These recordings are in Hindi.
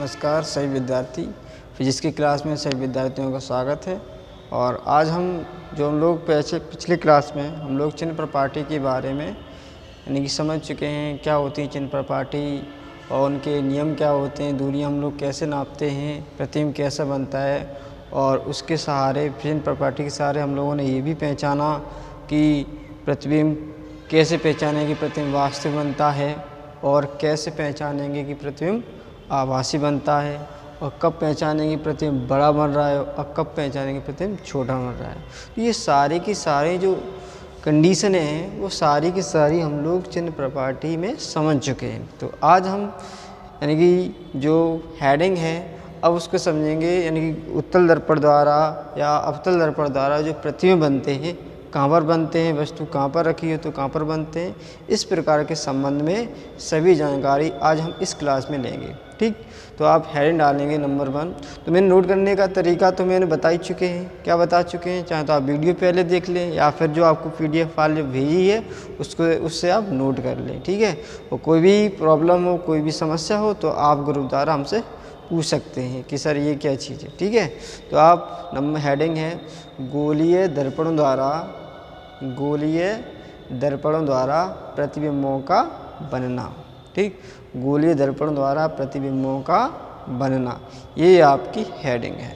नमस्कार सभी विद्यार्थी। फिजिक्स की क्लास में सभी विद्यार्थियों का स्वागत है। और आज हम लोग पिछली क्लास में हम लोग चिन्ह प्रपाटी के बारे में यानी कि समझ चुके हैं क्या होती है चिन्ह प्रपाटी और उनके नियम क्या होते हैं, दूरी हम लोग कैसे नापते हैं, प्रतिबिंब कैसा बनता है। और उसके सहारे चिन्ह प्रपाटी के सहारे हम लोगों ने ये भी पहचाना कि प्रतिबिंब कैसे पहचानें कि प्रतिबिंब वास्तविक बनता है और कैसे पहचानेंगे कि प्रतिबिंब आभासी बनता है, और कब पहचानेंगे प्रतिबिंब बड़ा बन रहा है और कब पहचानेंगे प्रतिबिंब छोटा बन रहा है। तो ये सारी की सारी जो कंडीशनें हैं वो सारी की सारी हम लोग चिन्ह प्रपाटी में समझ चुके हैं। तो आज हम यानी कि जो हेडिंग है अब उसको समझेंगे, यानी कि उत्तल दर्पण द्वारा या अवतल दर्पण द्वारा जो प्रतिबिंब बनते हैं कहाँ पर बनते हैं, वस्तु कहाँ पर रखी है तो कहाँ पर बनते हैं, इस प्रकार के संबंध में सभी जानकारी आज हम इस क्लास में लेंगे। ठीक, तो आप हेडिंग डालेंगे नंबर 1। तो मैंने नोट करने का तरीका तो मैंने बता ही चुके हैं। क्या बता चुके हैं? चाहे तो आप वीडियो पहले देख लें या फिर जो आपको PDF फाइल भेजी है उससे आप नोट कर लें। ठीक है, और कोई भी प्रॉब्लम हो, कोई भी समस्या हो तो आप ग्रुप द्वारा हमसे पूछ सकते हैं कि सर ये क्या चीज़ है। ठीक है, तो आप नंबर हेडिंग है गोलीय दर्पणों द्वारा प्रतिबिंबों का बनना। ठीक, गोलीय दर्पण द्वारा प्रतिबिंबों का बनना, ये आपकी हेडिंग है।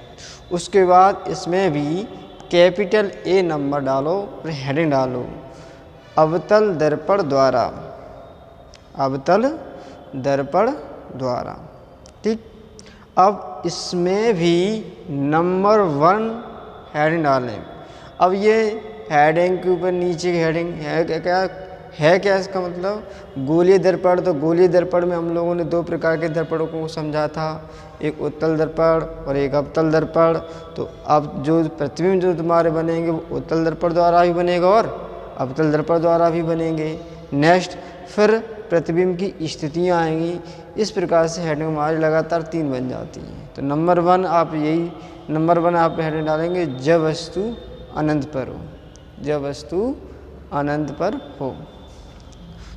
उसके बाद इसमें भी कैपिटल A नंबर डालो और हेडिंग डालो अवतल दर्पण द्वारा। ठीक, अब इसमें भी नंबर 1 हेडिंग डालें। अब ये हेडिंग के ऊपर नीचे की हेडिंग है क्या इसका मतलब गोलीय दर्पण। तो गोलीय दर्पण में हम लोगों ने 2 प्रकार के दर्पणों को समझा था, एक उत्तल दर्पण और एक अवतल दर्पण। तो अब जो प्रतिबिंब जो तुम्हारे बनेंगे वो उत्तल दर्पण द्वारा भी बनेगा और अवतल दर्पण द्वारा भी बनेंगे। नेक्स्ट फिर प्रतिबिंब की स्थितियाँ आएंगी। इस प्रकार से हेडिंग हमारी लगातार 3 बन जाती हैं। तो नंबर 1 आप हेडिंग डालेंगे जब वस्तु अनंत पर हो।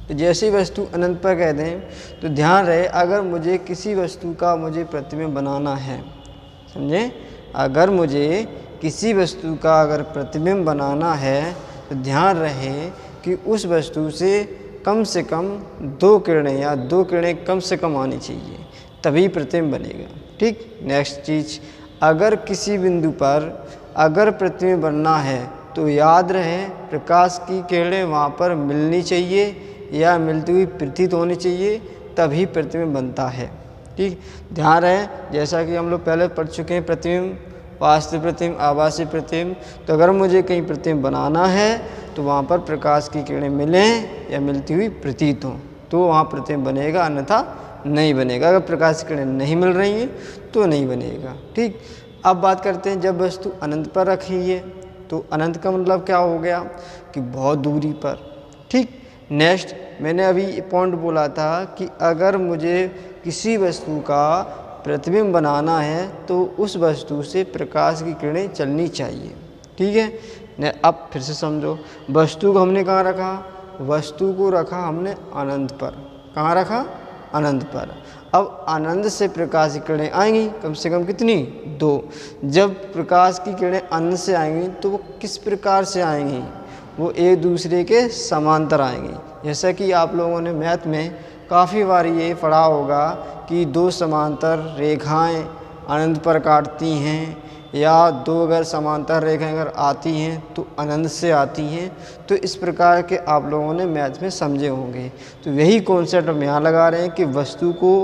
तो जैसे ही वस्तु अनंत पर कह दें तो ध्यान रहे अगर मुझे किसी वस्तु का प्रतिबिंब बनाना है, समझे, अगर मुझे किसी वस्तु का अगर प्रतिबिंब बनाना है तो ध्यान रहे कि उस वस्तु से कम 2 किरणें या 2 किरणें कम से कम आनी चाहिए, तभी प्रतिबिंब बनेगा। ठीक, नेक्स्ट चीज़, अगर किसी बिंदु पर अगर प्रतिबिंब बनना है तो याद रहे प्रकाश की किरणें वहाँ पर मिलनी चाहिए या मिलती हुई प्रतीत होनी चाहिए, तभी प्रतिबिंब बनता है। ठीक, ध्यान रहे जैसा कि हम लोग पहले पढ़ चुके हैं प्रतिबिंब, वास्तविक प्रतिबिंब, आभासी प्रतिबिंब। तो अगर मुझे कहीं प्रतिबिंब बनाना है तो वहाँ पर प्रकाश की किरणें मिलें या मिलती हुई प्रतीत हों तो वहाँ प्रतिबिंब बनेगा, अन्यथा नहीं बनेगा। अगर प्रकाश की किरणें नहीं मिल रही हैं तो नहीं बनेगा। ठीक, अब बात करते हैं जब वस्तु अनंत पर रखी है तो अनंत का मतलब क्या हो गया कि बहुत दूरी पर। ठीक, नेक्स्ट मैंने अभी पॉइंट बोला था कि अगर मुझे किसी वस्तु का प्रतिबिंब बनाना है तो उस वस्तु से प्रकाश की किरणें चलनी चाहिए। ठीक है, अब फिर से समझो, वस्तु को हमने कहाँ रखा, वस्तु को रखा हमने अनंत पर। कहाँ रखा? अनंत पर। अब अनंत से प्रकाश की किरणें आएंगी, कम से कम कितनी? 2। जब प्रकाश की किरणें अनंत से आएंगी तो वो किस प्रकार से आएंगी? वो एक दूसरे के समांतर आएंगी। जैसा कि आप लोगों ने मैथ में काफ़ी बार ये पढ़ा होगा कि 2 समांतर रेखाएं अनंत पर काटती हैं, या 2 अगर समांतर रेखाएं अगर आती हैं तो अनंत से आती हैं। तो इस प्रकार के आप लोगों ने मैथ में समझे होंगे। तो यही कॉन्सेप्ट हम यहाँ लगा रहे हैं कि वस्तु को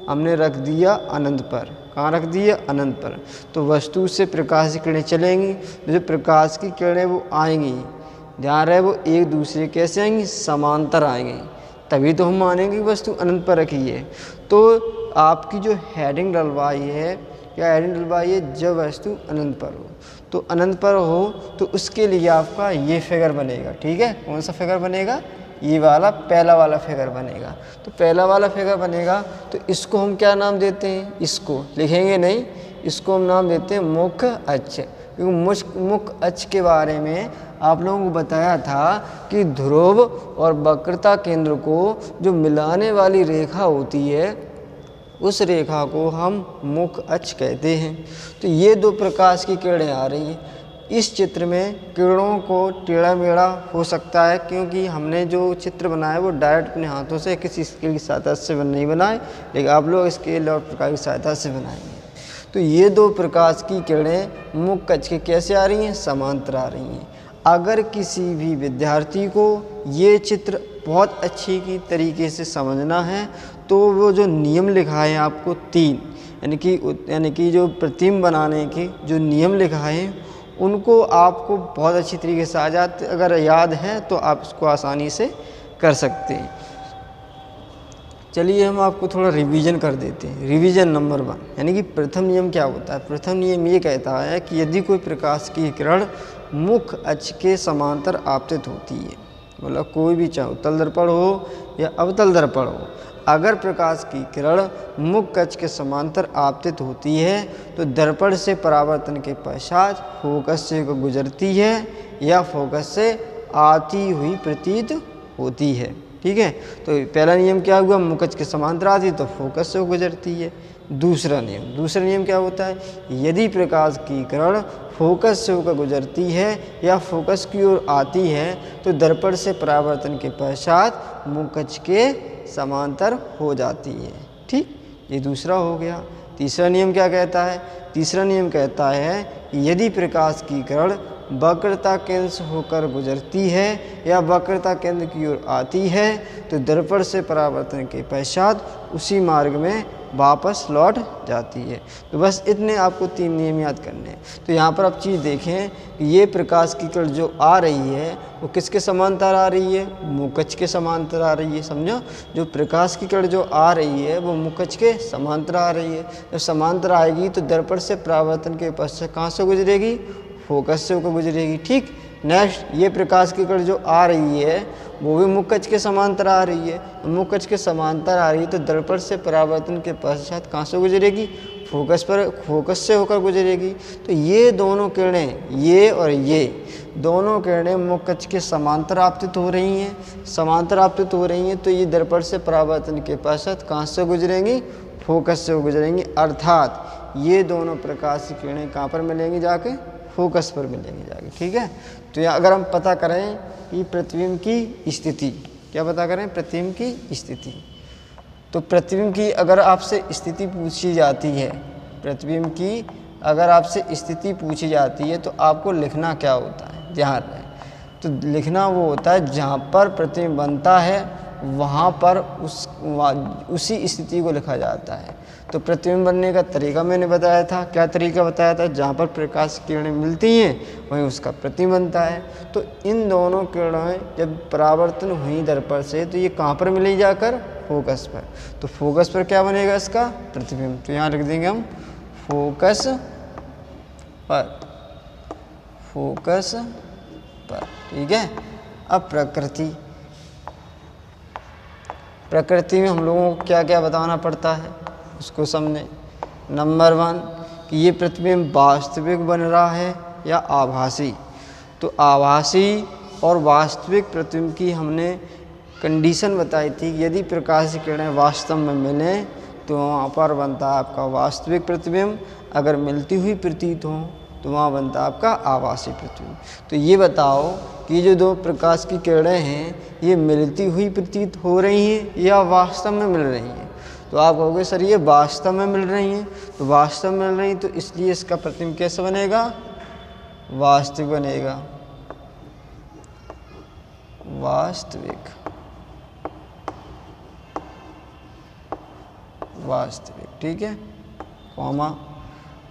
हमने रख दिया अनंत पर। कहाँ रख दिया? अनंत पर। तो वस्तु से प्रकाश की किरणें चलेंगी, जो प्रकाश की किरणें वो आएंगी, ध्यान रहे वो एक दूसरे कैसे आएंगी? समांतर आएंगी, तभी तो हम मानेंगे कि वस्तु अनंत पर रखी है। तो आपकी जो हेडिंग डलवाई है, क्या हेडिंग डलवाई है? जब वस्तु अनंत पर हो। तो अनंत पर हो तो उसके लिए आपका ये फिगर बनेगा। ठीक है, कौन सा फिगर बनेगा? ये वाला पहला वाला फिगर बनेगा। तो पहला वाला फिगर बनेगा तो इसको हम क्या नाम देते हैं? इसको लिखेंगे नहीं, इसको हम नाम देते हैं मुख्य अक्ष। क्योंकि मुख्य अक्ष के बारे में आप लोगों को बताया था कि ध्रुव और वक्रता केंद्र को जो मिलाने वाली रेखा होती है उस रेखा को हम मुख अक्ष कहते हैं। तो ये दो प्रकाश की किरणें आ रही हैं। इस चित्र में किरणों को टेढ़ा मेढ़ा हो सकता है, क्योंकि हमने जो चित्र बनाया वो डायरेक्ट अपने हाथों से किसी स्केल की सहायता से नहीं बनाए, लेकिन आप लोग स्केल और प्रकाश की सहायता से बनाएंगे। तो ये दो प्रकाश की किरणें मुख अक्ष के कैसे आ रही हैं? समांतर आ रही हैं। अगर किसी भी विद्यार्थी को ये चित्र बहुत अच्छी की तरीके से समझना है तो वो जो नियम लिखा है आपको 3, यानी कि जो प्रतिबिंब बनाने के जो नियम लिखा है उनको आपको बहुत अच्छी तरीके से आ जाते, अगर याद है तो आप इसको आसानी से कर सकते हैं। चलिए हम आपको थोड़ा रिवीजन कर देते हैं। रिवीजन नंबर 1, यानी कि प्रथम नियम क्या होता है? प्रथम नियम ये कहता है कि यदि कोई प्रकाश की किरण मुख अक्ष के समांतर आपतित होती है, मतलब कोई भी चाहे उत्तल दर्पण हो या अवतल दर्पण हो, अगर प्रकाश की किरण मुख अक्ष के समांतर आपतित होती है तो दर्पण से परावर्तन के पश्चात फोकस से गुजरती है या फोकस से आती हुई प्रतीत होती है। ठीक है, तो पहला नियम क्या हुआ? मुख अक्ष के समांतर आती तो फोकस से गुजरती है। दूसरा नियम क्या होता है? यदि प्रकाश की किरण फोकस से होकर गुजरती है या फोकस की ओर आती है तो दर्पण से परावर्तन के पश्चात मुख अक्ष के समांतर हो जाती है। ठीक, ये दूसरा हो गया। तीसरा नियम क्या कहता है? तीसरा नियम कहता है कि यदि प्रकाश की किरण वक्रता केंद्र से होकर गुजरती है या वक्रता केंद्र की ओर आती है तो दर्पण से परावर्तन के पश्चात उसी मार्ग में वापस लौट जाती है। तो बस इतने आपको 3 नियम याद करने हैं। तो यहाँ पर आप चीज़ देखें कि ये प्रकाश की किरण जो आ रही है वो किसके समांतर आ रही है? मुख अक्ष के समांतर आ रही है। समझो, जो प्रकाश की किरण जो आ रही है वो मुख अक्ष के समांतर आ रही है। जब समांतर आएगी तो दर्पण से परावर्तन के पश्चात कहाँ से गुजरेगी? फोकस से होकर गुजरेगी। ठीक, नेक्स्ट, ये प्रकाश की किरण जो आ रही है वो भी मुख अक्ष के समांतर आ रही है। मुख अक्ष के समांतर आ रही है तो दर्पण से परावर्तन के पश्चात कहाँ से गुजरेगी? फोकस से होकर गुजरेगी। तो ये दोनों किरणें, ये और ये दोनों किरणें मुख अक्ष के समांतर आपतित हो रही हैं। समांतर आपतित हो रही हैं तो ये दर्पण से परावर्तन के पश्चात कहाँ से गुजरेंगी? फोकस से गुजरेंगी। अर्थात ये दोनों प्रकाश की किरणें कहाँ पर मिलेंगी? जाके फोकस पर मिलेंगे जाके। ठीक है, तो यहाँ अगर हम पता करें कि प्रतिबिंब की स्थिति, क्या पता करें? प्रतिबिंब की स्थिति। तो प्रतिबिंब की अगर आपसे स्थिति पूछी जाती है, प्रतिबिंब की अगर आपसे स्थिति पूछी जाती है तो आपको लिखना क्या होता है? ध्यान रहे, तो लिखना वो होता है जहाँ पर प्रतिबिंब बनता है वहाँ पर उसी स्थिति को लिखा जाता है। तो प्रतिबिंब बनने का तरीका मैंने बताया था। क्या तरीका बताया था? जहाँ पर प्रकाश किरणें मिलती हैं वहीं उसका प्रतिबिंब बनता है। तो इन दोनों किरणें जब परावर्तन हुई दर्पण से तो ये कहाँ पर मिली? जाकर फोकस पर। तो फोकस पर क्या बनेगा? इसका प्रतिबिंब। तो यहाँ रख देंगे हम फोकस पर, फोकस पर। ठीक है, अब प्रकृति में हम लोगों को क्या क्या बताना पड़ता है उसको समझें। नंबर 1 कि ये प्रतिबिंब वास्तविक बन रहा है या आभासी। तो आभासी और वास्तविक प्रतिबिंब की हमने कंडीशन बताई थी। यदि प्रकाश की किरणें वास्तव में मिलें तो वहाँ पर बनता है आपका वास्तविक प्रतिबिंब, अगर मिलती हुई प्रतीत हो तो वहाँ बनता है आपका आभासी प्रतिबिंब। तो ये बताओ कि जो दो प्रकाश की किरणें हैं ये मिलती हुई प्रतीत हो रही हैं या वास्तव में मिल रही हैं? तो आप कहोगे सर ये वास्तव में मिल रही हैं। तो वास्तव में मिल रही तो इसलिए इसका प्रतिबिंब कैसे बनेगा? वास्तविक बनेगा, वास्तविक। ठीक है, कॉमा।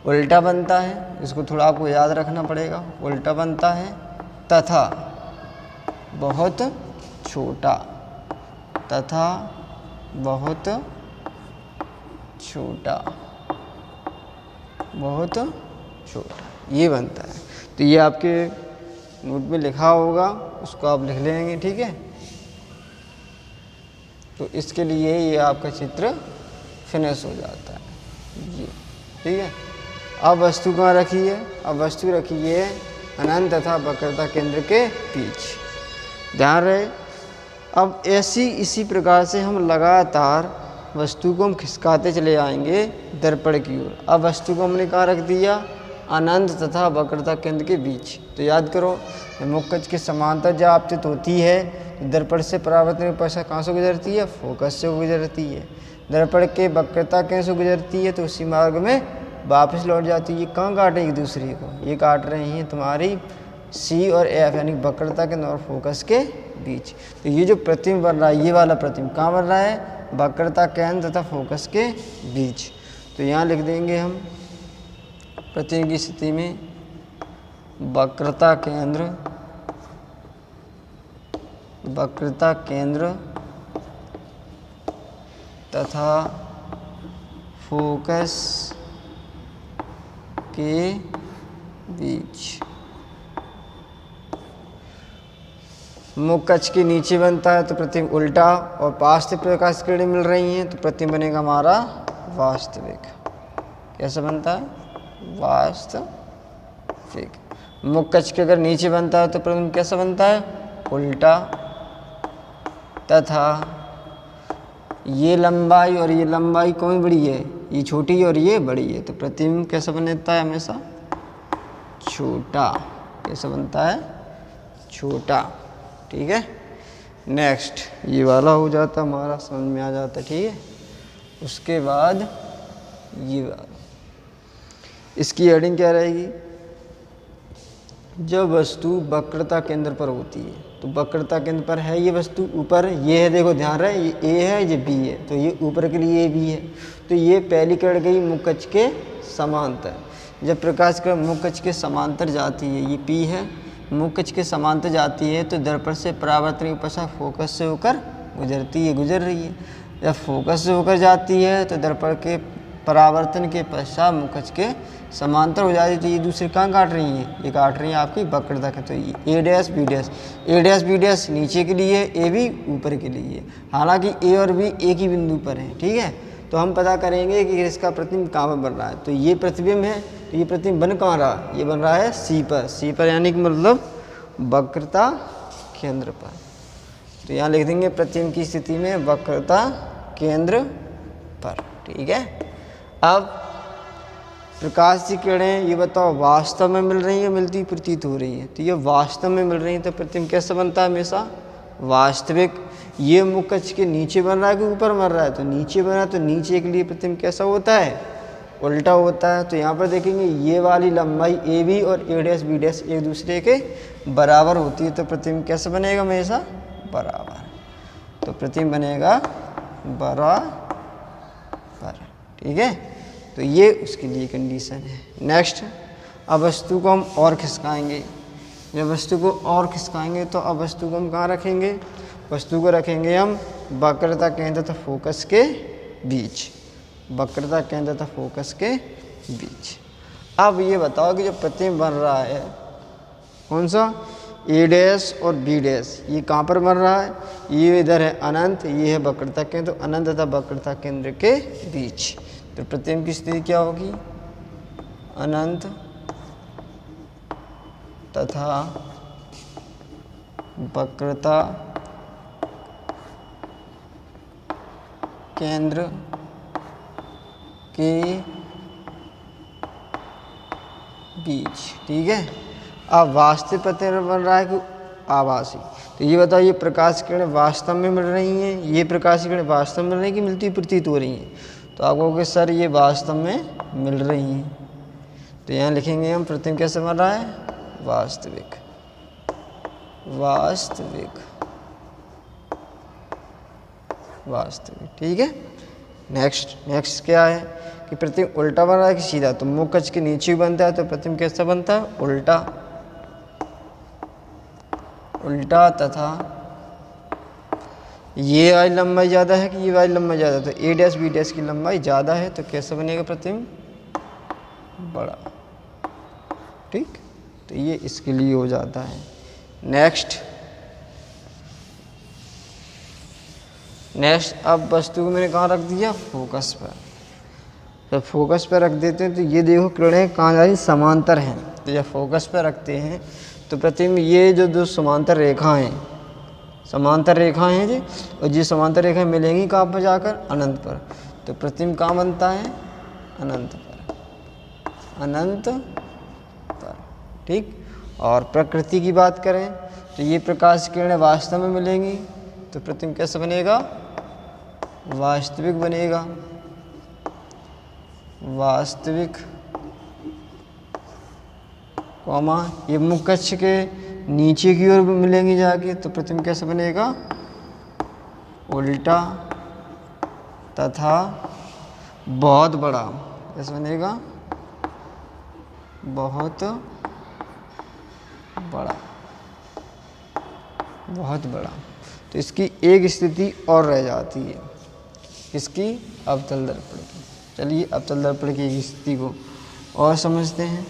उल्टा बनता है, इसको थोड़ा आपको याद रखना पड़ेगा। उल्टा बनता है तथा बहुत छोटा, तथा बहुत छोटा, बहुत छोटा, ये बनता है। तो ये आपके नोट में लिखा होगा, उसको आप लिख लेंगे। ठीक है, तो इसके लिए ये आपका चित्र फिनिश हो जाता है जी। ठीक है, अब वस्तु कहाँ रखी है? अब वस्तु रखी है अनंत तथा वक्रता केंद्र के बीच। ध्यान रहे, अब इसी प्रकार से हम लगातार वस्तु को हम खिसकाते चले आएंगे दर्पण की ओर। अब वस्तु को हमने कहाँ रख दिया, अनंत तथा वक्रता केंद्र के बीच। तो याद करो, मुख्य की समांतर जब आपतित होती है तो दर्पण से परावर्तन की परीक्षा कहाँ से गुजरती है, फोकस से गुजरती है। दर्पण के वक्रता केंद्र से गुजरती है तो उसी मार्ग में वापस लौट जाती है। ये कहाँ काट रही है एक दूसरे को, ये काट रहे हैं तुम्हारी सी और एफ, यानी वक्रता केंद्र और फोकस के बीच। तो ये जो प्रतिबिंब बन रहा है, ये वाला प्रतिबिंब कहाँ बन रहा है, वक्रता केंद्र तथा फोकस के बीच। तो यहाँ लिख देंगे हम प्रतिबिंब की स्थिति में वक्रता केंद्र तथा फोकस के बीच। मुख्य अक्ष के नीचे बनता है तो प्रतिबिंब उल्टा, और वास्तविक प्रकाश किरणें मिल रही हैं तो प्रतिबिंब बनेगा हमारा वास्तविक। कैसा बनता है, वास्तविक। मुख्य अक्ष के अगर नीचे बनता है तो प्रतिबिंब कैसा बनता है, उल्टा, तथा ये लंबाई और ये लंबाई कौन बड़ी है, ये छोटी और ये बड़ी है, तो प्रतिबिंब कैसा बनता है, हमेशा छोटा। कैसा बनता है, छोटा। ठीक है। नेक्स्ट ये वाला हो जाता हमारा, समझ में आ जाता। ठीक है। उसके बाद ये वाला, इसकी हेडिंग क्या रहेगी, जब वस्तु वक्रता केंद्र पर होती है। तो वक्रता केंद्र पर है ये वस्तु, ऊपर ये है, देखो ध्यान रहे, ये ए है, ये बी है, तो ये ऊपर के लिए ए बी है। तो ये पहली किरण गई मुख्य अक्ष के समांतर। जब प्रकाश किरण मुख्य अक्ष के समांतर जाती है, ये पी है, मुख्य अक्ष के समांतर जाती है तो दर्पण से परावर्तन की पश्चात फोकस से होकर गुजरती है, गुजर रही है। जब फोकस से होकर जाती है तो दर्पण के परावर्तन के पश्चात मुख्य अक्ष के समांतर हो जाती है। तो ये दूसरे कहाँ काट रही हैं, ये काट रही हैं आपकी वक्रता के। तो ये ए डैश बी डैश, ए डैश बी डैश नीचे के लिए, ए बी ऊपर के लिए। हालांकि ए और बी एक ही बिंदु पर हैं। ठीक है। तो हम पता करेंगे कि इसका प्रतिबिंब कहाँ पर बन रहा है। तो ये प्रतिबिंब है, तो ये प्रतिबिंब बन कहाँ रहा, ये बन रहा है सी पर। सी पर यानी कि मतलब वक्रता केंद्र पर। तो यहाँ लिख देंगे प्रतिबिंब की स्थिति में वक्रता केंद्र पर। ठीक है। अब प्रकाश की किरणें ये बताओ वास्तव में मिल रही है, मिलती प्रतीत हो रही है। तो ये वास्तव में मिल रही है तो प्रतिबिंब कैसा बनता है, हमेशा वास्तविक। ये मुख्य अक्ष के नीचे बन रहा है कि ऊपर बन रहा है, तो नीचे बन रहा है, तो नीचे के लिए प्रतिबिंब कैसा होता है, उल्टा होता है। तो यहाँ पर देखेंगे ये वाली लंबाई ए बी और ए डैश बी डैश एक दूसरे के बराबर होती है, तो प्रतिबिंब कैसे बनेगा, हमेशा बराबर। तो प्रतिबिंब बनेगा बराबर। ठीक है। तो ये उसके लिए कंडीशन है। नेक्स्ट, अब वस्तु को हम और खिसकाएंगे। जब वस्तु को और खिसकाएंगे तो अब वस्तु को हम कहाँ रखेंगे, वस्तु को रखेंगे हम वक्रता केंद्र तथा फोकस के बीच। वक्रता केंद्र तथा फोकस के बीच। अब ये बताओ कि जो प्रतिबिंब बन रहा है कौन सा, ए डैश और बी डैश, ये कहाँ पर बन रहा है, ये इधर है अनंत, ये है वक्रता केंद्र। तो अनंत तथा वक्रता केंद्र के बीच। तो प्रतिबिंब की स्थिति क्या होगी, अनंत तथा वक्रता केंद्र के बीच। ठीक है। अब वास्तविक प्रतिबिंब बन रहा है कि आभासी। तो ये बताओ, ये प्रकाश किरणें वास्तव में मिल रही हैं, ये प्रकाश किरणें वास्तव में मिल रही हैं कि मिलती प्रतीत हो रही हैं। तो आप कहोगे सर ये वास्तव में मिल रही हैं। तो यहाँ लिखेंगे हम प्रतिबिंब कैसे बन रहा है, वास्तविक। वास्तविक, वास्तविक। ठीक है। नेक्स्ट क्या है कि प्रतिबिंब उल्टा बन रहा है कि सीधा। तो मुख्य अक्ष के नीचे बनता है तो प्रतिबिंब कैसा बनता है, उल्टा। उल्टा तथा ये वाली लंबाई ज़्यादा है कि ये वाली लंबाई ज़्यादा है, तो ए डैश बी डैश की लंबाई ज़्यादा है, तो कैसा बनेगा प्रतिबिंब, बड़ा। ठीक। तो ये इसके लिए हो जाता है। नेक्स्ट, अब वस्तु को मैंने कहाँ रख दिया, फोकस पर। जब फोकस पर रख देते हैं तो ये देखो किरणें कहाँ जा रही, समांतर हैं। तो जब फोकस पर रखते हैं तो प्रतिबिंब ये जो दो समांतर रेखा हैं, समांतर रेखाएं हैं जी, और ये समांतर रेखाएं मिलेंगी कहाँ पर जाकर, अनंत पर। तो प्रतिबिंब कहाँ बनता है, अनंत पर, अनंत पर, ठीक। और प्रकृति की बात करें तो ये प्रकाश किरणें वास्तव में मिलेंगी तो प्रतिबिंब कैसे बनेगा, वास्तविक बनेगा, वास्तविक, कॉमा ये मुख्य कक्ष के नीचे की ओर मिलेंगी जाके तो प्रतिबिंब कैसे बनेगा, उल्टा तथा बहुत बड़ा, कैसे बनेगा, बहुत बड़ा, बहुत बड़ा। तो इसकी एक स्थिति और रह जाती है, किसकी, अवतल दर्पण की। चलिए अवतल दर्पण की एक स्थिति को और समझते हैं,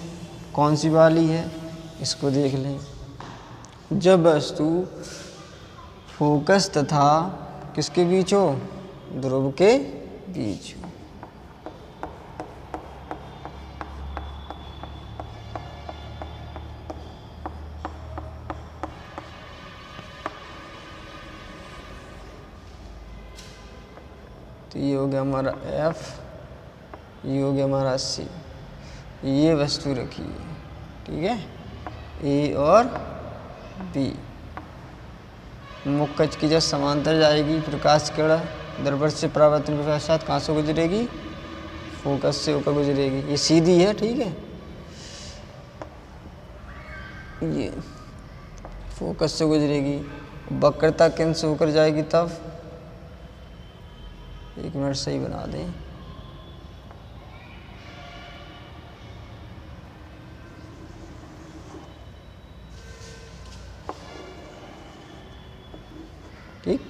कौन सी वाली है इसको देख लें। जब वस्तु फोकस तथा किसके बीच हो, ध्रुव के बीच हो। तो ये हो गया हमारा F, ये हो गया हमारा C, ये वस्तु रखी है, ठीक है, A और B। मुख्य कक्ष की जब समांतर जाएगी प्रकाश किरण दर्पण से परावर्तन के पश्चात कहाँ से गुजरेगी, फोकस से होकर गुजरेगी। ये सीधी है, ठीक है, ये फोकस से गुजरेगी, वक्रता केंद्र से होकर जाएगी तब, एक मिनट सही बना दें, ठीक।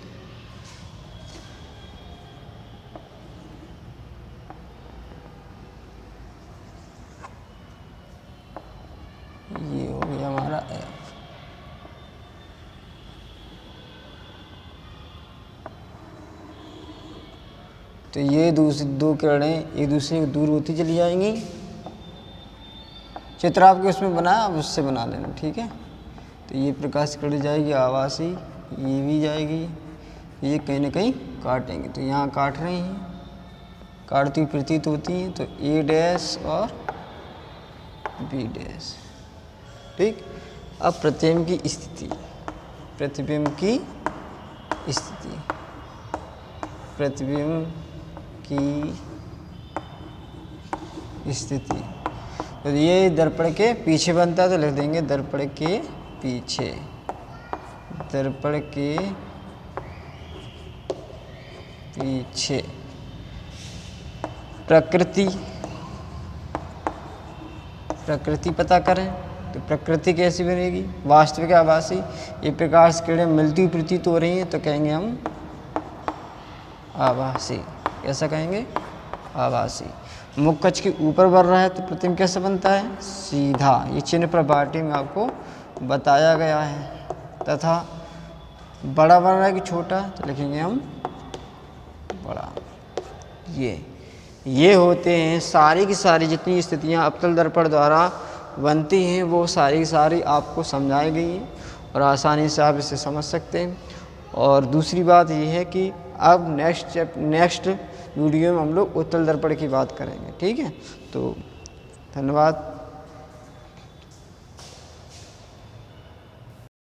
ये हो गया हमारा F। तो ये दूसरी दो किरणें एक दूसरे को दूर होती चली जाएंगी। चित्र आपके उसमें बनाया, आप उससे बना लेना, ठीक है। तो ये प्रकाश किरण जाएगी आवासी, ये भी जाएगी, ये कहीं ना कहीं काटेंगे, तो यहाँ काट रहे हैं, काटती हुई प्रतीत होती हैं, तो A डैश और B डैश, ठीक। अब प्रतिबिंब की स्थिति, प्रतिबिंब की स्थिति, प्रतिबिंब की स्थिति, तो ये दर्पण के पीछे बनता है तो लिख देंगे दर्पण के पीछे, दर्पण के पीछे। प्रकृति, प्रकृति पता करें तो प्रकृति कैसी बनेगी, वास्तविक आभासी। ये प्रकाश किरणें मिलती हुई प्रतीत हो रही हैं तो कहेंगे हम आभासी, कैसा कहेंगे, आभासी। मुख्य कक्ष के ऊपर बढ़ रहा है तो प्रतिबिंब कैसे बनता है, सीधा, ये चिन्ह पर बाटी में आपको बताया गया है। तथा बड़ा बन रहा है कि छोटा, तो लिखेंगे हम बड़ा। ये होते हैं सारी की सारी जितनी स्थितियां अवतल दर्पण द्वारा बनती हैं, वो सारी की सारी आपको समझाई गई हैं और आसानी से आप इसे समझ सकते हैं। और दूसरी बात ये है कि अब नेक्स्ट वीडियो में हम लोग उत्तल दर्पण की बात करेंगे, ठीक है। तो धन्यवाद।